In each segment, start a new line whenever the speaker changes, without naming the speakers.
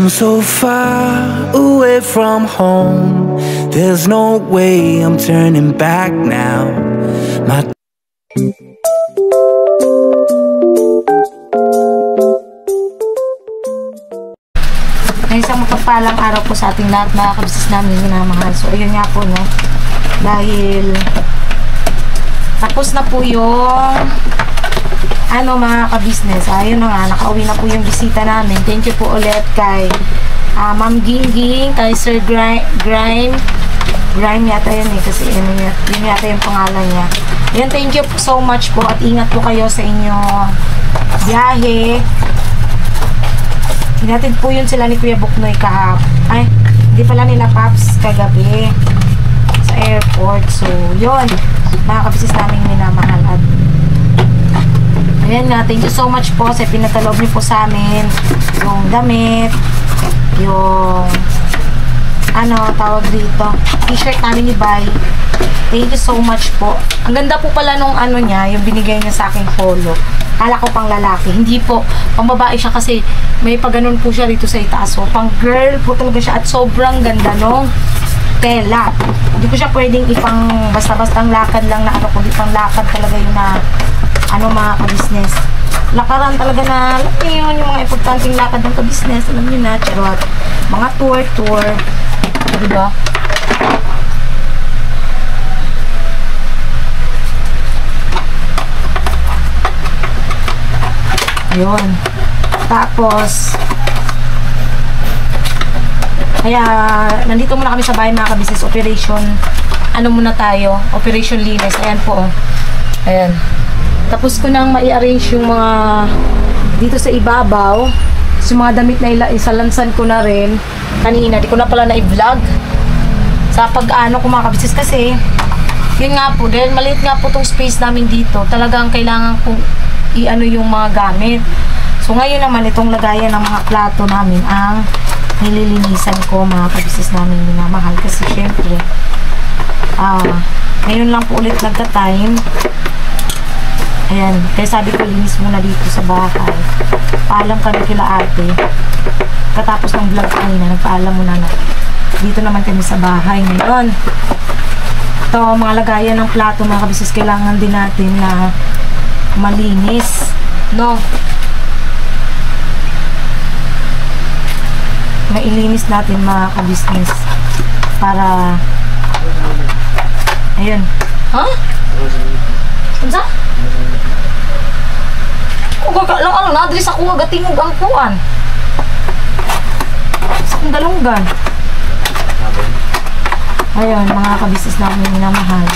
I'm so far away from home. There's no way I'm turning back now. My
isang mapagpalang araw po sa ating lahat, mga kabisnes namin minamahal. So ayun nga po, no, dahil tapos na po yung mga kabisnes. Ayun na nga, nakauwi na po yung bisita namin. Thank you po ulit kay Ma'am Gingging, kay Sir Grime yata yun eh, kasi yun yata yung pangalan niya. Ayun, thank you so much po at ingat po kayo sa inyong biyahe. Hinatid po yun sila ni Kuya Buknoy ay, hindi pala nila Paps kagabi sa airport. So, yun, mga kabisnes namin minamahal. At ayan nga, thank you so much po sa pinatalob niyo po sa amin yung damit, yung tawag dito, t-shirt namin ni Bay. Thank you so much po. Ang ganda po pala nung niya, yung binigay niya sa aking polo. Kala ko pang lalaki. Hindi po, pang babae siya kasi may pagganon po siya rito sa itaas. So, pang girl po talaga siya at sobrang ganda nung tela. Hindi ko siya pwedeng ipang basta-bastang lakad lang na kundi pang lakad talaga yun na mga kabisnes. Lakaran talaga na, yun yung mga importanteng lakad ng kabisnes. Alam nyo na, charot. Mga tour. Diba? Ayun. Tapos, kaya, nandito muna kami sa bahay, mga kabisnes. Operation, muna tayo? Operation Linis. Ayan po. Ayan. Tapos ko nang mai-arrange yung mga dito sa ibabaw. So, mga damit na isalansan ko na rin. Kanina, di ko na pala na-i-vlog. Sa pag-ko mga kabisnes kasi, yun nga po, dahil maliit nga po tong space namin dito, talagang kailangan kong yung mga gamit. So, ngayon naman, itong lagayan ng mga plato namin ang nililinisan ko, mga kabisnes namin minamahal. Kasi, syempre, ngayon lang po ulit nagka-time. Ayan, kaya sabi ko, linis muna dito sa bahay. Paalam kami kila ate. Katapos ng vlog kanina, nagpaalam muna na. Dito naman kami sa bahay ngayon. Ito, mga lagayan ng plato, mga kabisnes, kailangan din natin na malinis, no? Mailinis natin, mga kabisnes, para ayun. Ha? Unsa? Lang nadri sa kuha gatingog ang kuan. Sa dalunggan. Ayun, mga kabisnes namin minamahal.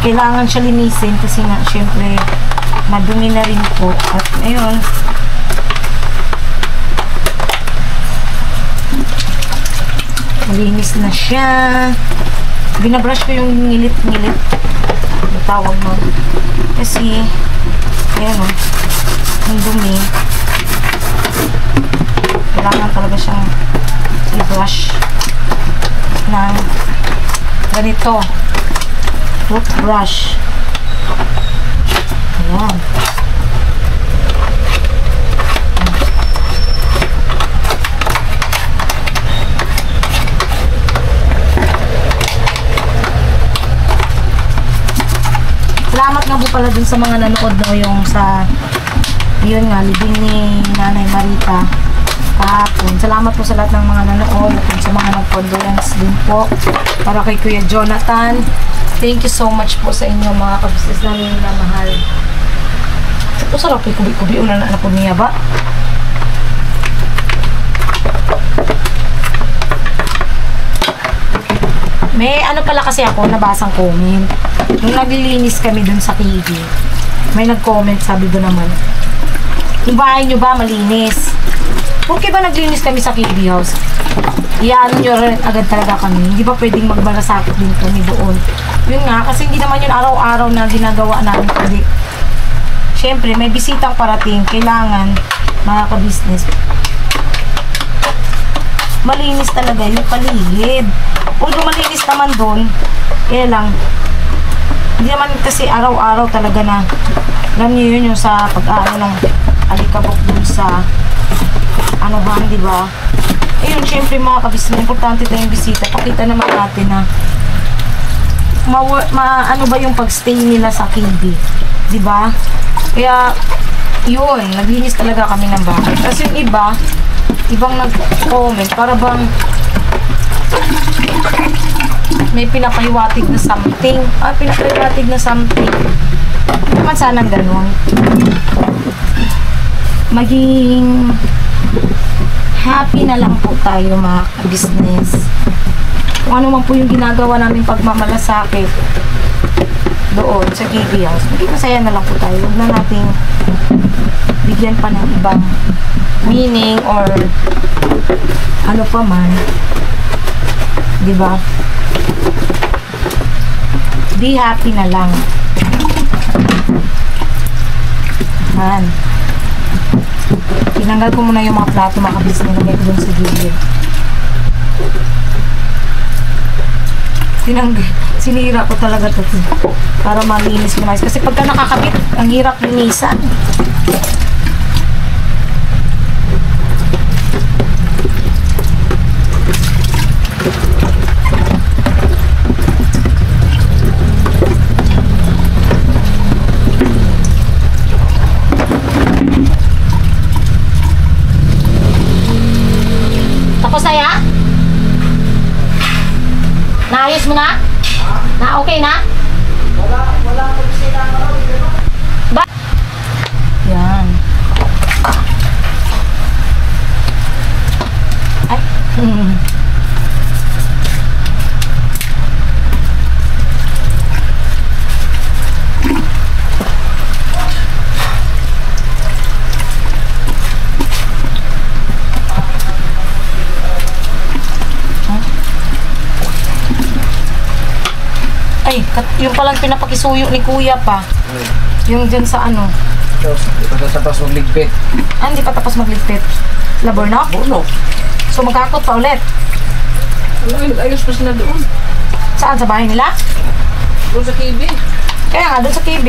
Kailangan siya linisin kasi nga, syempre, madumi na rin po. At, ayun, malinis na siya. Binabrush ko yung ngilit-ngilit. Yung tawag mo. Kasi, ayan o, yung dumi. Kailangan talaga siyang i-brush ng ganito. Toothbrush. Ayan. Salamat nga po pala dun sa mga nanood, no, yung sa yun nga, libing ni Nanay Marita kahapon. Salamat po sa lahat ng mga nanood at sa mga nag-condolence din po para kay Kuya Jonathan. Thank you so much po sa inyo, mga kabisnes namin na mahal. Ito sarap yung kubi-kubi una na po niya ba? May pala kasi ako nabasang comment. Nung naglilinis kami dun sa TV, may nag-comment, sabi doon naman, yung bahay nyo ba malinis? Okay ba naglinis kami sa KB House? Iyan nyo rin agad talaga kami. Hindi ba pwedeng magbalasakit din kami doon? Yun nga, kasi hindi naman yun araw-araw na ginagawa namin. Kundi, syempre, may bisitang parating. Kailangan, mga kabisnes, malinis talaga yung paligid. Although malinis naman doon, kaya lang, hindi naman kasi araw-araw talaga na, alam nyo yun yung sa pag-aano ng alikabok dun sa anuhan, di ba? Ayun, syempre mga kabisnes, importante tayong bisita. Pakita naman natin na ano ba yung pagstay nila sa KB, di ba? Kaya, yun, naglinis talaga kami ng bahay. Kasi yung ibang nag-comment, para bang may pinapahiwatig na something. Pinapahiwatig na something. Naman sanang ganun. Maging happy na lang po tayo mga business. Kung ano man po yung ginagawa namin pagmamalasakit doon sa KB House, maging masaya na lang po tayo. Huwag na nating bigyan pa ng ibang meaning or ano pa man. Diba? Be happy na lang. Man. Tinanggal ko muna yung mga plato, mga kabis, nilagay ko dun sa gilid. Sinira ko talaga ito para malinis mo. Kasi pagka nakakabit, ang hirap linisan. Naayos mo na? Na okay na?
Wala ko sila
ba? Yan. Ay.
Yung palang pinapakisuyo ni Kuya pa. Yung dyan sa ano.
Hindi pa tapos magligpit.
Hindi pa tapos magligpit. Labor na?
Buno.
So magkakot pa ulit.
Ayos pa sila doon.
Saan? Sa bahay nila?
Doon sa KB.
Kaya nga, doon sa KB.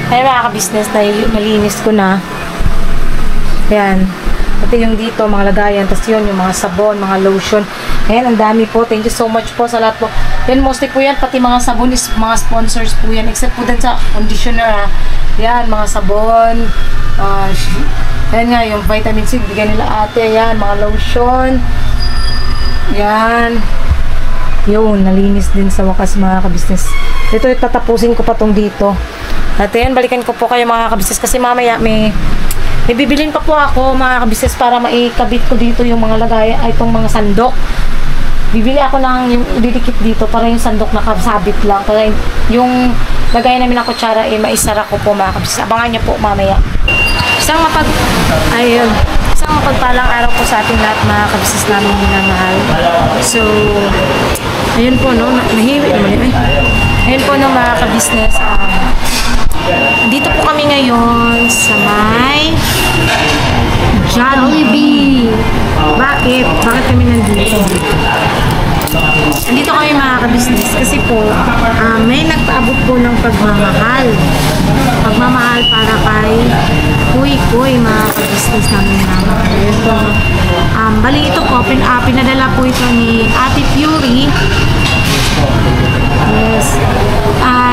Ayan mga ka-business, nalinis ko na. Ayan. Pati yung dito, mga lagayan. Tapos yun, yung mga sabon, mga lotion. Ayan, ang dami po. Thank you so much po sa lahat po. Yan, mostly po yan. Pati mga sabon is mga sponsors po yan. Except po din sa conditioner ha. Yan, mga sabon. Ayan nga, yung vitamin C. Bigyan nila ate. Ayan, mga lotion. Yan. Yun, nalinis din sa wakas mga ka-business. Ito, tatapusin ko pa tong dito. At ayan, balikan ko po kayo mga ka-business kasi mamaya may bibilin pa po ako mga ka-business para maikabit ko dito yung mga lagay, ay itong mga sandok. Bibili ako ng yung didikit dito para yung sandok nakasabit lang. Para yung lagay namin ng kutsara ay maisara ko po mga ka-business. Abangan nyo po mamaya. Isang mapagpalang araw po sa ating lahat mga ka-business namin minamahal. So, ayun po no, nahiwi naman yun. Ayun po no mga ka-business. Dito po kami ngayon sa may Jollibee. Bakit? Bakit kami nandito? Nandito kami mga ka-business kasi po may nagpaabot po ng pagmamahal. Pagmamahal para kay Kuy mga ka-business namin naman. Ayun po. Bali ito po, pinadala po ito ni Ate Fury. Yes.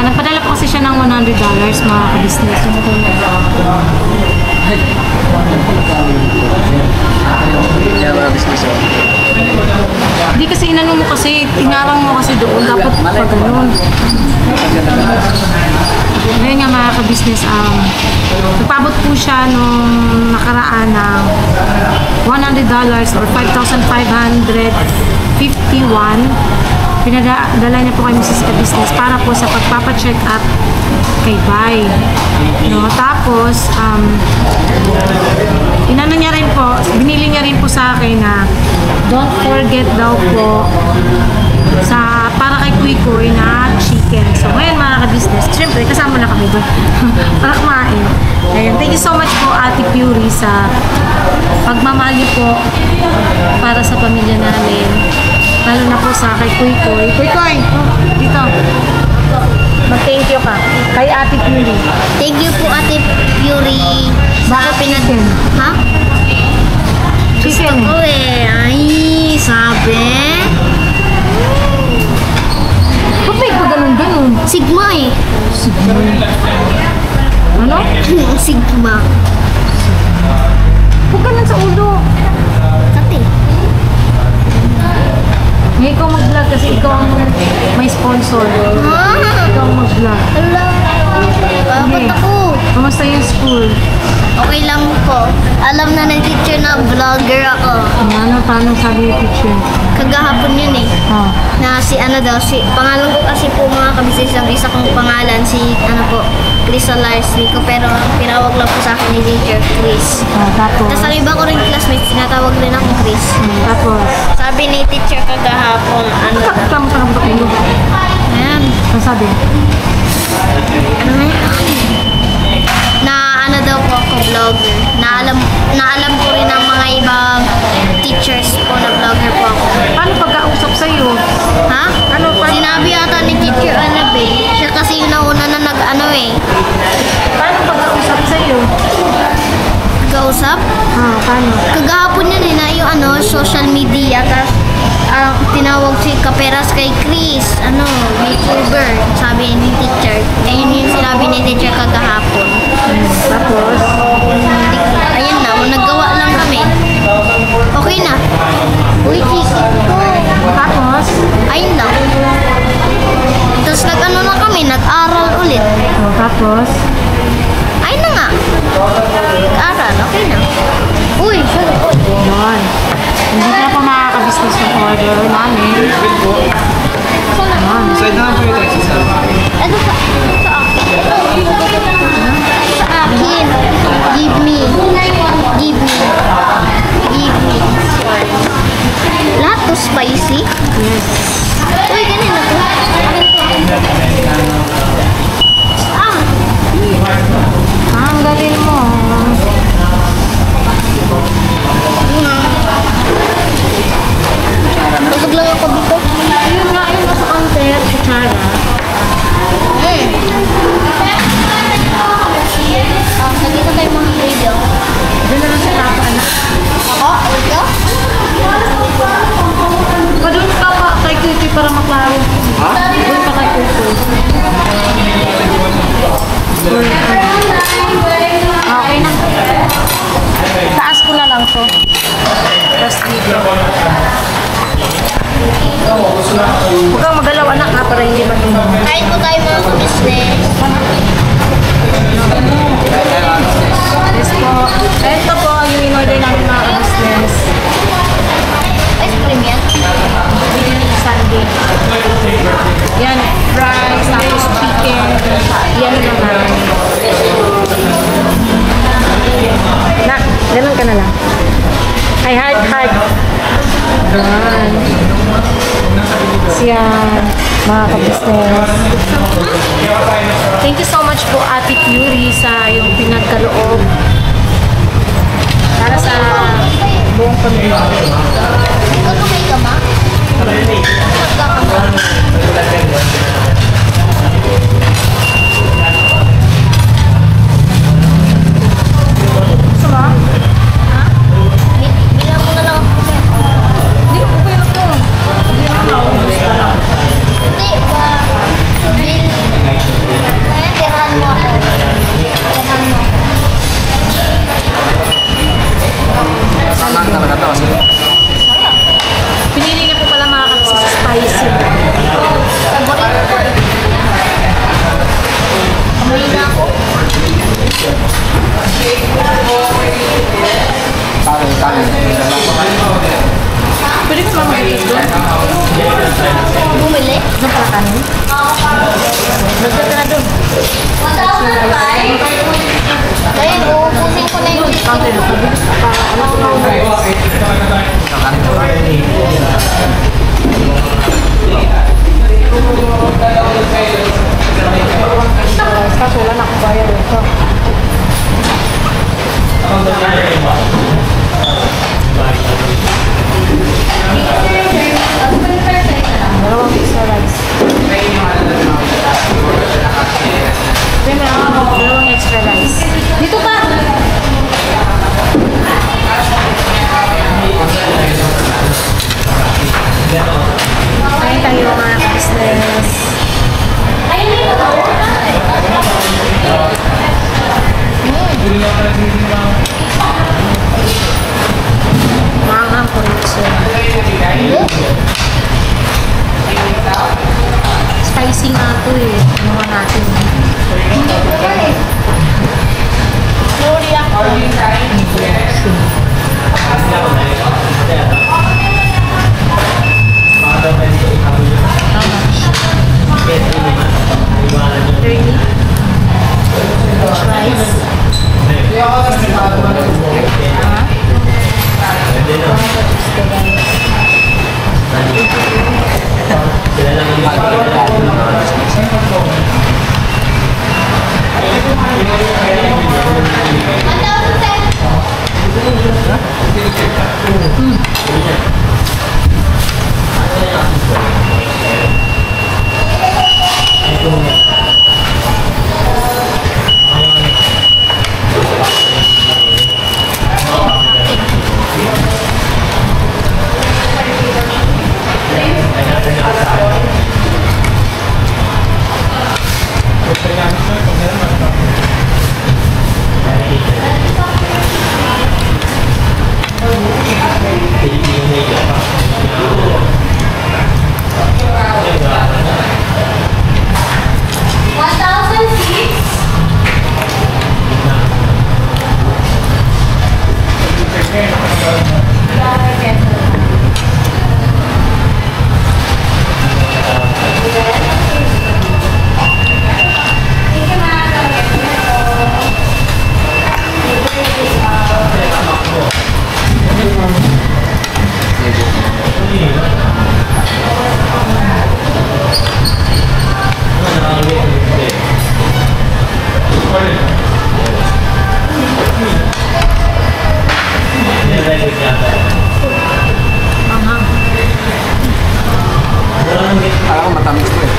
Nagpadala po kasi siya ng $100 mga ka-business. Hindi kasi inano mo kasi, tinarang mo kasi doon. Dapat pa ganun. Ngayon nga mga ka-business, nagpabot po siya nung nakaraan ng $100 or 5,551. Pinadala niya po kay Mrs. Ka-Business para po sa pagpapacheck up kay Bay. No? Tapos, inano niya rin po, binili niya rin po sa akin na don't forget daw po sa para kay Kuy na chicken. So, ngayon mga ka-business, syempre, kasama na kami doon para kumain. Ayan, thank you so much po Ate Fury sa pagmamahal niyo po para sa pamilya namin. Lalo na po sa kay Kuy. Dito. Mag-thank you ka. Kay Ate Fury.
Thank you po Ate Fury.
Bakit chicken?
Ha?
Chicken.
Gusto ko eh. Ay, sabi.
Ba't may pa ganun?
Sigma eh.
Ano?
Sigma.
Huwag ka lang sa ulo.
Kati.
Ngayon ikaw mag-vlog kasi ikaw ang may sponsor. Ikaw ang mag-vlog.
Hello. Ba't ako?
Kamusta yung school?
Okay lang po. Alam na ng teacher na vlogger ako.
Paano sabi yung teacher?
Kagahapon yun eh. Na si pangalan ko kasi po mga kabisnes lang, isa kong pangalan, si Chris Alars Rico, pero pinawag lang po sa akin ni teacher Chris. Tapos ang iba ko rin classmates, tinatawag rin ako Chris. Tapos sabi ni teacher kagahapon, ayan.
Ano sabi?
Na daw po ako vlogger. Na alam ko rin ng mga ibang teachers po na vlogger po ako.
Paano pagkausap sa'yo?
Ha? Sinabi ata ni teacher Annabelle. Siya kasi yung nauna na nag-ano eh.
Paano pagkausap sa'yo?
Kausap?
Paano?
Kagahapon yun eh na yung social media. Tapos tinawag si Kaperas kay Chris. YouTuber. Sabi ni teacher. Ayun yung sinabi ni teacher kagahapon.
Tapos?
Ayun na. Naggawa lang kami. Okay na. Uy, chicken ko.
Tapos?
Ayun lang. Tapos nag-ano na kami. Nag-aral ulit.
Tapos?
Ayun na nga. Nag-aral. Okay na. Uy,
Yun. Hindi na po makaka-business yung order namin.
Side na po yung taxi sa
ano sa akin? Sa akin. Give me. Lahat to spicy?
Yes.
Uy, ganun na to.
Ang galing mo.
Busog lang ako dito.
Ayun nga, ayun sa counter, kutsara. to. Tapos dito. Huwag kang magalaw anak ha, para hindi matulog.
Kain po tayo mga ka-business.
Yes po. Ito po yung in-order namin mga ka-business.
Ice cream yan.
Sunday. Yan, fries, tapos chicken. Yan naman. Nak, ganun ka na lang. Ay, heart. Yan. Yan, mga ka-business. Thank you so much po, Ate Curie, sa yung pinagkaloob para sa buong pamilya.
Nagkakamay ka ma? Nagkakamay.
Sama?
Bilang mo na lang ako.
Hindi, okay lang po. Hindi na naubos na lang.
Hindi ba? Kaya tirahan mo ako. Tirahan mo.
Saan talaga ito?
Pinili na po pala mga kapis sa spicy.
Paborito ko. Amoy na ako.
Pwede ko naman mag-itis doon.
Bumili.
Doon pala kanin. Nagdag ka na doon.
Dahil uubusin ko na yung
Counter na. Pabilis pa. Ano ko na ubus. Kaso wala na akong bayad ito. Dalawang extra rice. Dalawang extra rice. Dito pa! Kain tayo mga business. Mangang po ito. Spicy nga ito eh. Ano natin.
Sorry ako.
Alam ko matamis ko eh.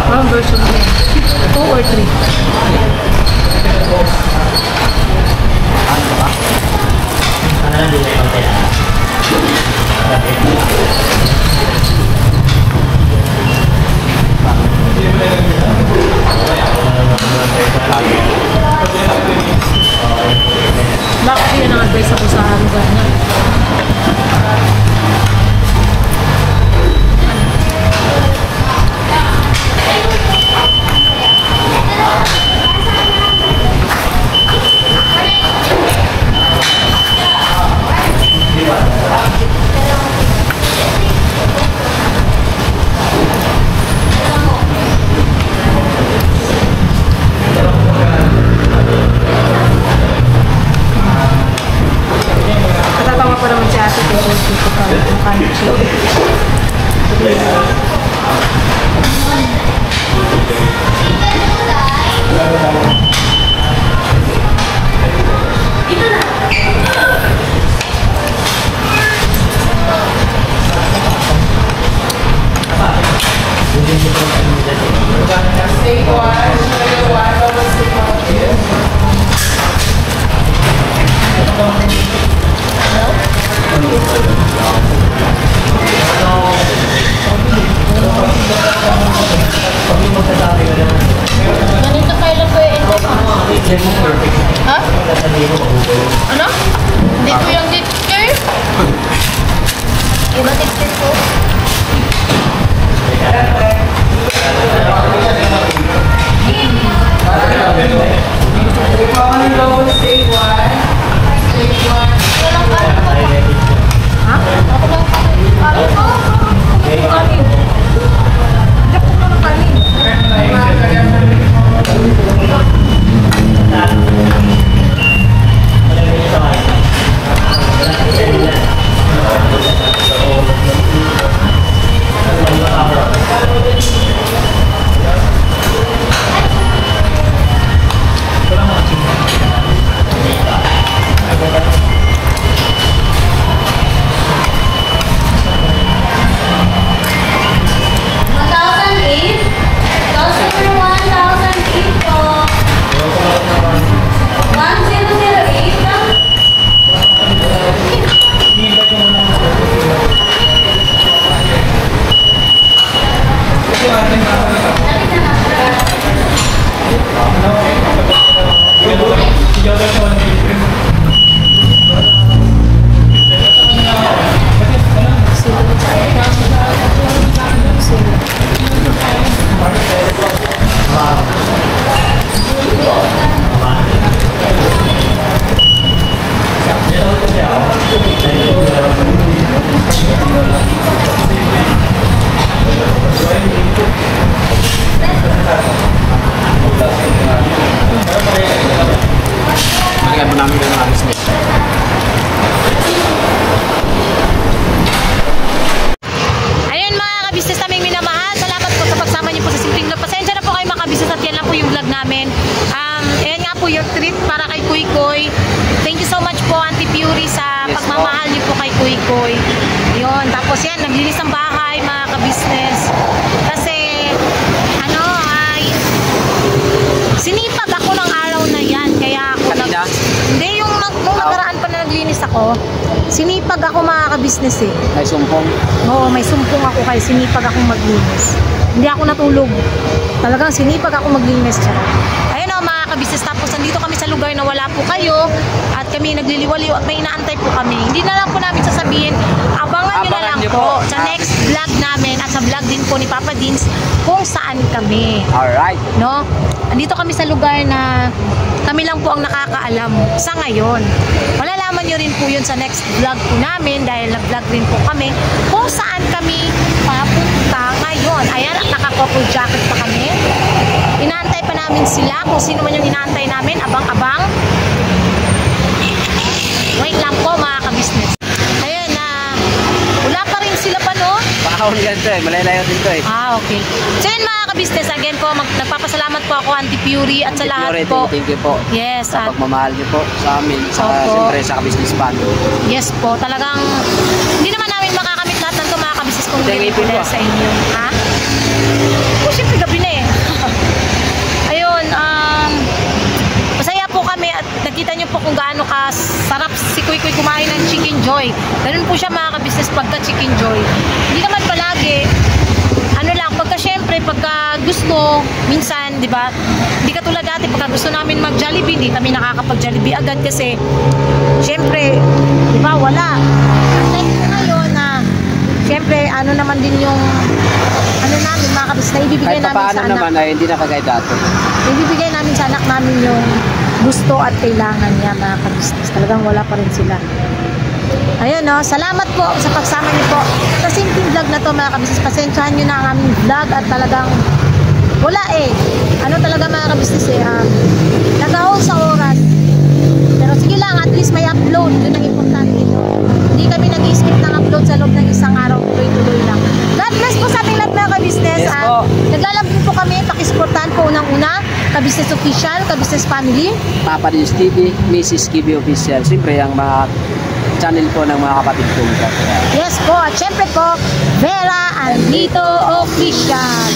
Wrong version din. 2 or 3. Bakit yun ang advice ako sa lugar niya? Natatawa pa naman si ate pero dito pa mukha ni Chico.
Ganito kailan po yung ha? Ano? Hindi ko yung teacher. Iba teacher po.
Koy. Yun. Tapos yan, naglinis ng bahay, mga ka-business. Kasi, ano, ay, sinipag ako ng araw na yan. Kaya ako hindi, yung nung nakaraan pa na naglinis ako, sinipag ako mga ka-business eh.
May sumpong.
Oo, may sumpong ako kaya sinipag akong maglinis. Hindi ako natulog. Talagang sinipag ako maglinis. Ayun o mga ka-business, tapos nandito kami sa lugar na wala po kayo at kami nagliliwaliw at may inaantay po kami. Hindi na lang po namin sasabihin, abangan nyo na lang po sa next vlog namin at sa vlog din po ni Papa Dins kung saan kami.
Alright.
No? Andito kami sa lugar na kami lang po ang nakakaalam sa ngayon. Malalaman nyo rin po yun sa next vlog po namin dahil nag-vlog rin po kami kung saan kami papunta ngayon. Ayan, at naka-couple jacket pa kami. Inaantay pa namin sila. Kung sino man yung inaantay namin, abang-abang. Wait lang po mga ka-business. Ayan na, wala pa rin sila pa no?
Pakahon ganito eh, malalayo din to eh.
Ah, okay. So yun mga ka-business, again po, nagpapasalamat po ako Auntie Fury at sa lahat po.
Thank you po.
Yes,
Sa
at
pagmamahal niyo po sa amin, sa siyempre sa business plan.
yes po, talagang hindi naman namin makakamit lahat ng ito mga ka-business kung hindi
Thank
po
you
dahil
po.
sa inyo. Ha? O, syempre gabi na eh.
siya mga ka-business pagka Chicken Joy. Hindi naman palagi. Ano lang, pagka syempre, pagka gusto, minsan, di ba? Hindi katulad dati, pagka gusto namin mag-Jollibee, hindi kami nakakapag-Jollibee agad kasi, syempre, di ba, wala. Unlike ngayon na, syempre, ano naman din yung, ano namin, mga kabis na ibibigay
Kahit
namin
paano
sa anak.
naman ay hindi na kagaya dati.
Ibibigay namin sa anak namin yung gusto at kailangan niya, mga kabisnes. Talagang wala pa rin sila. Ayun, no, salamat po sa pagsama niyo po sa simpleng vlog na to, mga kabisnes. Pasensyahan niyo na ang aming vlog at talagang wala eh. Ano talaga, mga kabisnes eh, nag-ahol sa oras. Pero sige lang, at least may upload. Yun ang importante dito. Hindi kami nag-skip ng upload sa loob ng isang araw. Tuloy-tuloy lang. God bless po sa ating lahat, mga kabisnes.
Yes po.
Naglalambing po kami. Pakisuportahan po unang-una. Kabisnes Official, Kabisnes Family.
Papa Dins TV, Mrs. Kibi Official. Siyempre, ang mga channel po ng mga kapatid ko.
Yes po. At syempre po, Vera Andito Official.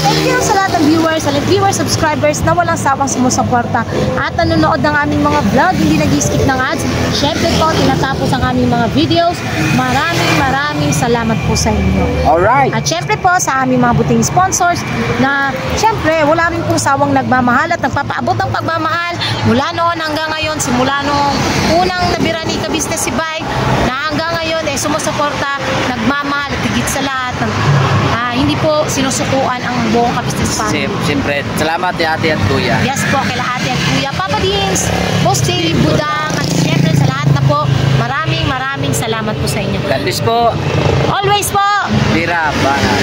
Thank you sa lahat ng viewers, sa viewers, subscribers na walang sawang sumusuporta at nanonood ng aming mga vlog, hindi nag-skip ng ads. Syempre po, tinatapos ang aming mga videos. Maraming salamat po sa inyo.
Alright.
At syempre po sa aming mga buting sponsors na syempre wala rin pong sawang nagmamahal at nagpapaabot ng pagmamahal mula noon hanggang ngayon, simula nung unang nabira ni Ka-Business si Bay na hanggang ngayon sumusuporta, nagmamahal at higit sa lahat hindi po sinusukuan ang buong Ka-Business Family.
Siyempre, salamat ni ate at kuya.
Yes po, kay ate at kuya, Papa Dins, Boss Jerry, Budang, at syempre sa lahat na po, maraming salamat po sa inyo.
God bless po.
Always po,
Tira, banat.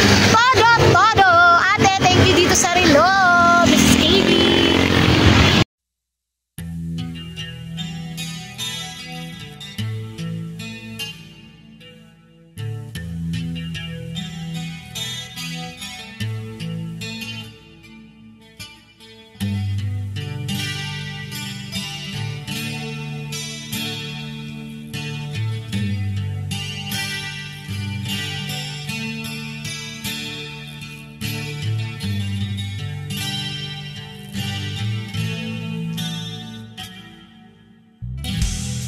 todo. Ate, thank you dito sa Relo, Mrs. KB.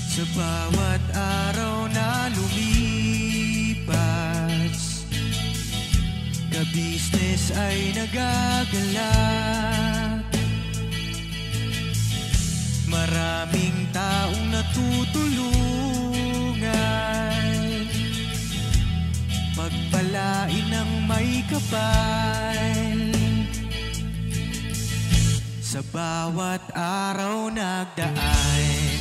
Sa bawat araw na lumipas, Ka-Business ay nagagalak. Maraming taong natutulungan, pagpalain ng may kapal. Sa bawat araw nagdaan,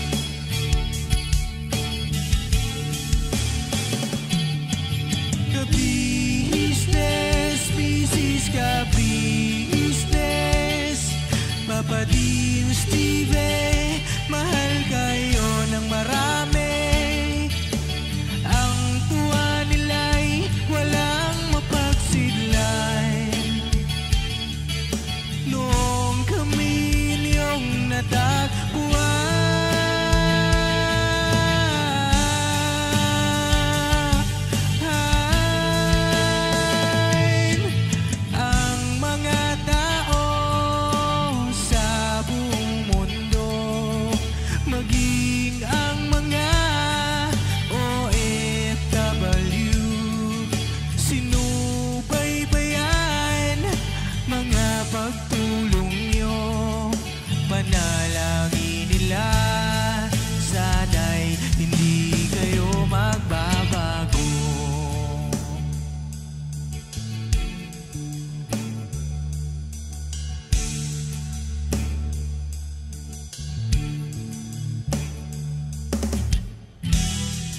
Ka-Business, Mrs. Ka-Business, Papa Dins TV, mahal kayo ng marami. Ang tuwa nila'y walang mapagsidlay. Noong kami niyong natagpuan,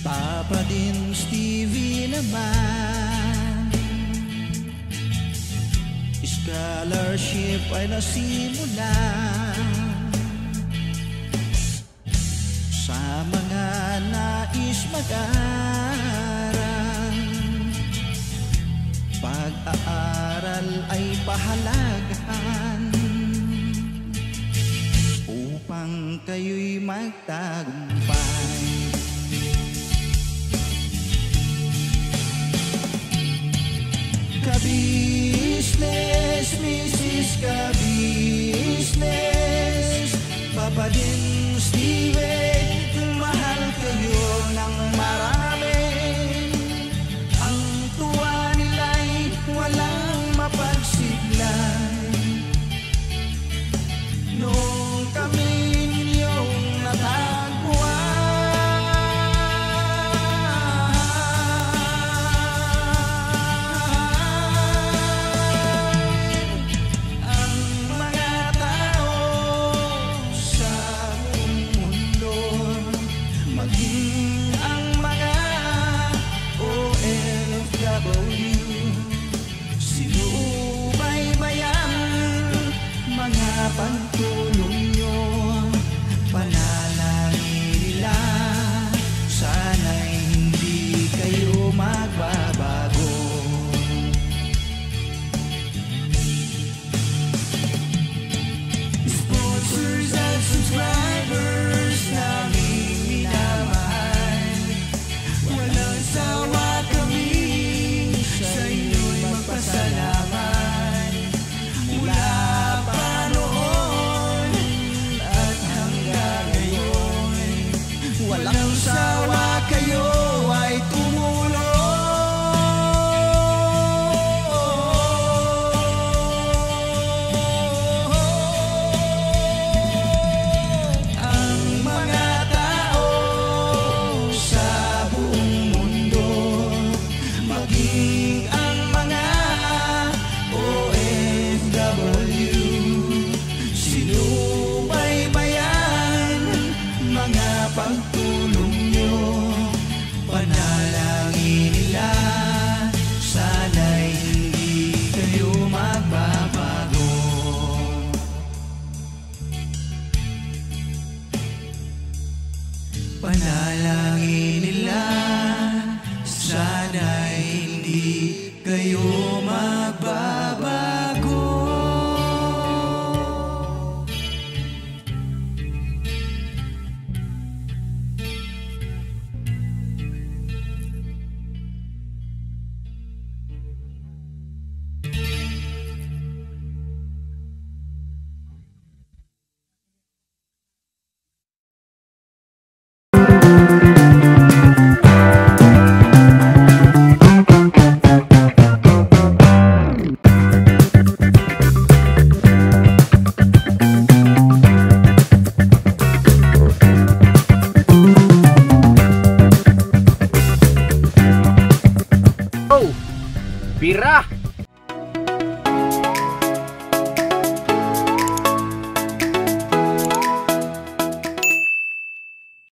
Papa Dins TV naman, scholarship ay nasimula sa mga nais mag-aral. Pag-aaral ay pahalagahan upang kayo'y magtagumpay. Ka-Business, Mrs. Ka-Business, Papa Dins TV, mahal kayo ng marami.
Bira!